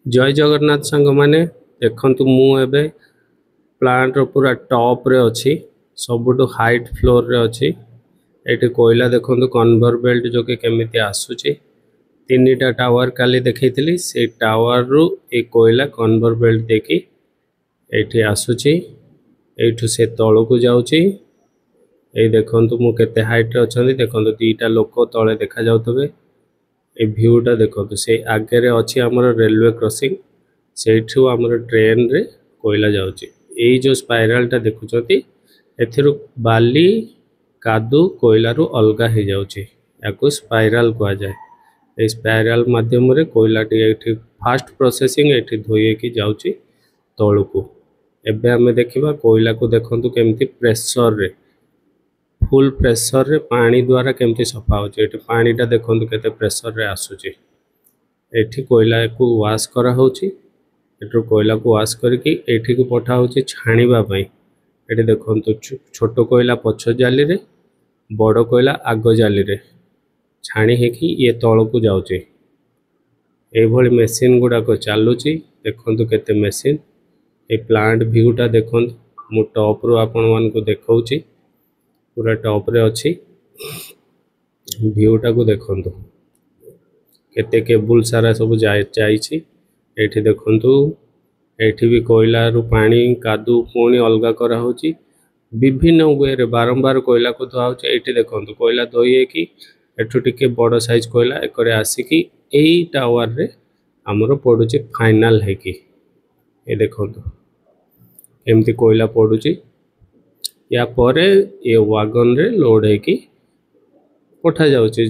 जय जगन्नाथ सांग मैंने देखु मुझे प्लांट पूरा टॉप रे अच्छी सबुठ हाइट फ्लोर रे अच्छी ये कोयला देखो कन्भर बेल्ट जो कि केमिति आसूची तीन टा टावर काली देखी से टावर रु ए कोयला कन्भर बेल्ट देखी ये आसूची एठू से तल को जाऊँगी ये देखु मु केते हाइट रे अच्छा देखो दीटा लोक तले देखा जाउतबे ए व्यूटा देखो से आगे रे अच्छी आमर रेलवे क्रॉसिंग से आमर ट्रेन रे कोयला जाउची एई जो स्पाइरालटा देखुचती एथिरु बाली कादू कोयला रु अलगा हो जाउची याको स्पाइराल कहा जाए ए स्पाइराल माध्यम रे कोयला टी फास्ट प्रोसेसिंग एठी धोई की जाउची तळुकु एबे हमें देखिबा कोयला को देखंतु केमती प्रेशर रे फुल प्रेशर रे पानी द्वारा केमती सफा होची एठी पानीटा देखंतु केते प्रेशर रे आसुची एठी कोयला को वाश करा होची एठु कोयला को वाश करके एठी को पठा होची छाणीबा पई एठी देखंतु छोटो कोयला पछ जाली रे बड़ कोयला आग जाली रे छाणी हे कि ये तळ को जाउची ए भली मशीन गुडा को चालुची देखंतु केते मशीन ए प्लांट व्यूटा देखंतु मु टॉप रो आपन मान को देखाउची पूरा टॉप रे अच्छी व्यूटा को देखंतु केते केबल सारा सब जाइछि एठी देखंतु एठी भी कोयला रु पानी कादू पुणी अलगा करा होची विभिन्न वे रे बारंबार कोयला को धोआ होची एठी देखंतु कोयला धोई कि एठु टिके बड़ साइज कोयला एकरे आसी कि एई टावर रे हमरो पडुची फाइनल है कि ए देखंतु एमती कोयला पडुची या परे ये वागन रे लोड है कि पठा जाउची।